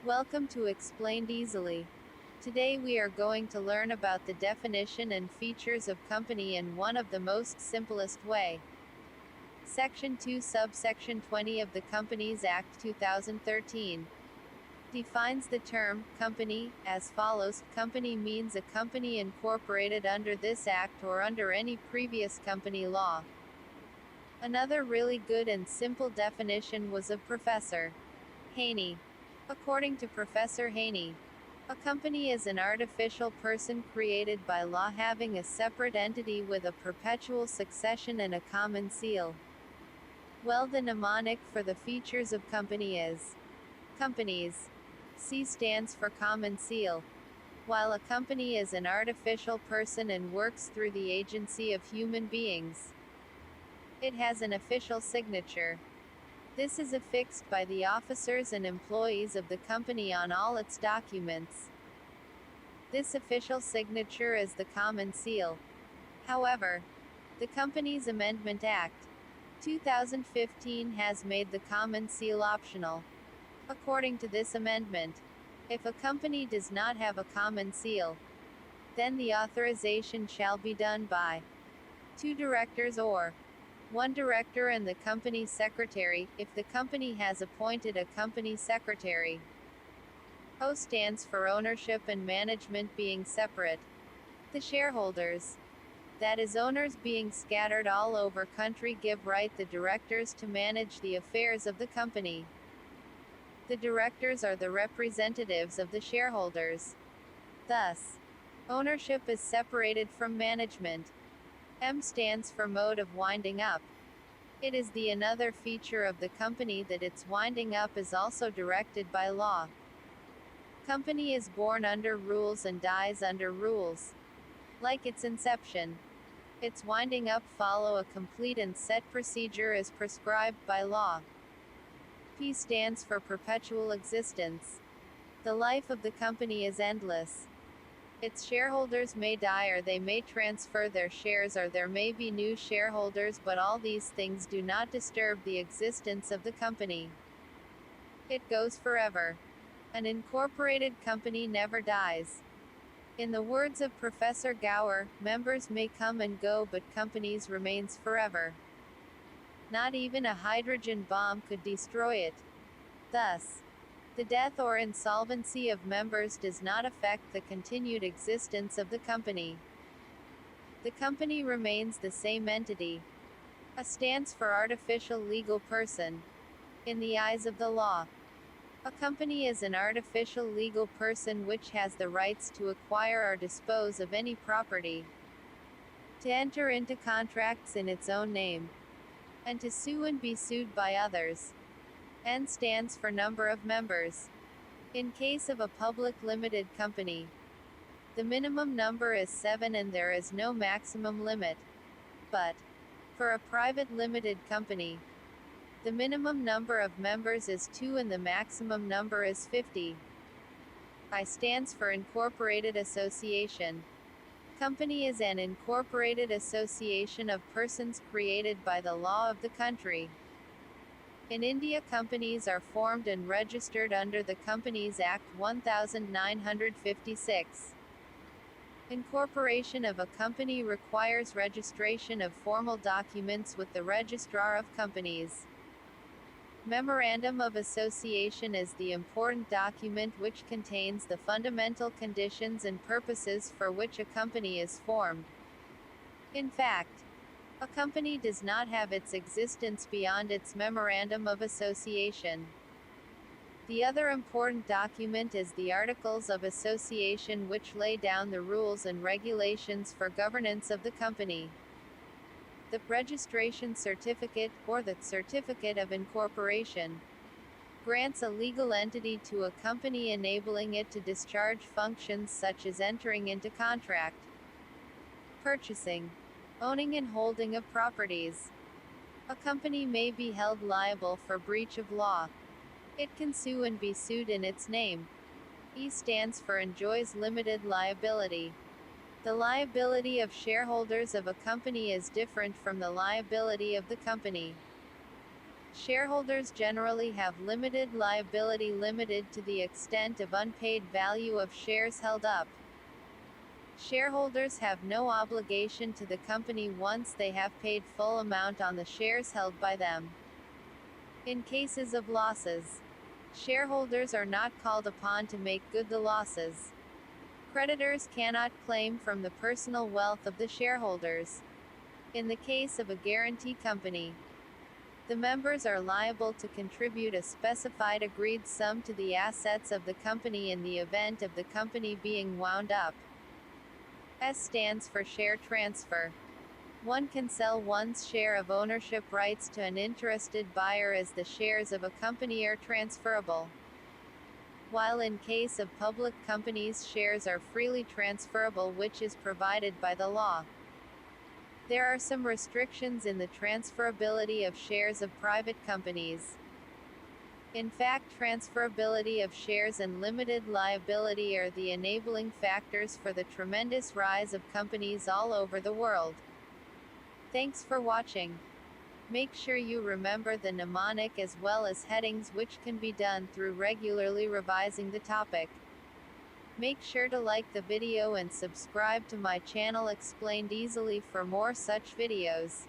Welcome to Explained Easily. Today we are going to learn about the definition and features of company in one of the most simplest way. Section 2 subsection 20 of the Companies Act 2013 defines the term company as follows. Company means a company incorporated under this act or under any previous company law. Another really good and simple definition was of Professor Haney. According to Professor Haney, a company is an artificial person created by law having a separate entity with a perpetual succession and a common seal. Well, the mnemonic for the features of company is companies. C stands for common seal. While a company is an artificial person and works through the agency of human beings, it has an official signature. This is affixed by the officers and employees of the company on all its documents. This official signature is the common seal. However, the Companies Amendment Act 2015 has made the common seal optional. According to this amendment, if a company does not have a common seal, then the authorization shall be done by 2 directors or 1 director and the company secretary, if the company has appointed a company secretary. O stands for ownership and management being separate. The shareholders, that is owners being scattered all over country, give right the directors to manage the affairs of the company. The directors are the representatives of the shareholders. Thus, ownership is separated from management. M stands for mode of winding up. It is the another feature of the company that its winding up is also directed by law. Company is born under rules and dies under rules. Like its inception, its winding up follow a complete and set procedure as prescribed by law. P stands for perpetual existence. The life of the company is endless. Its shareholders may die or they may transfer their shares or there may be new shareholders, but all these things do not disturb the existence of the company. It goes forever. An incorporated company never dies. In the words of Professor Gower, members may come and go but companies remains forever. Not even a hydrogen bomb could destroy it. Thus, the death or insolvency of members does not affect the continued existence of the company. The company remains the same entity. A stands for artificial legal person. In the eyes of the law, a company is an artificial legal person which has the rights to acquire or dispose of any property, to enter into contracts in its own name, and to sue and be sued by others. N stands for number of members. In case of a public limited company, the minimum number is 7 and there is no maximum limit. But, for a private limited company, the minimum number of members is 2 and the maximum number is 50. I stands for incorporated association. Company is an incorporated association of persons created by the law of the country. In India, companies are formed and registered under the Companies Act 1956. Incorporation of a company requires registration of formal documents with the Registrar of Companies. Memorandum of Association is the important document which contains the fundamental conditions and purposes for which a company is formed. In fact, a company does not have its existence beyond its Memorandum of Association. The other important document is the Articles of Association, which lay down the rules and regulations for governance of the company. The registration certificate, or the certificate of incorporation, grants a legal entity to a company, enabling it to discharge functions such as entering into contract, purchasing, owning and holding of properties. A company may be held liable for breach of law. It can sue and be sued in its name. E stands for enjoys limited liability. The liability of shareholders of a company is different from the liability of the company. Shareholders generally have limited liability limited to the extent of unpaid value of shares held up. Shareholders have no obligation to the company once they have paid full amount on the shares held by them. In cases of losses, shareholders are not called upon to make good the losses. Creditors cannot claim from the personal wealth of the shareholders. In the case of a guarantee company, the members are liable to contribute a specified agreed sum to the assets of the company in the event of the company being wound up. S stands for share transfer. One can sell one's share of ownership rights to an interested buyer as the shares of a company are transferable. While in case of public companies, shares are freely transferable, which is provided by the law. There are some restrictions in the transferability of shares of private companies. In fact, transferability of shares and limited liability are the enabling factors for the tremendous rise of companies all over the world. Thanks for watching. Make sure you remember the mnemonic as well as headings, which can be done through regularly revising the topic. Make sure to like the video and subscribe to my channel Explained Easily for more such videos.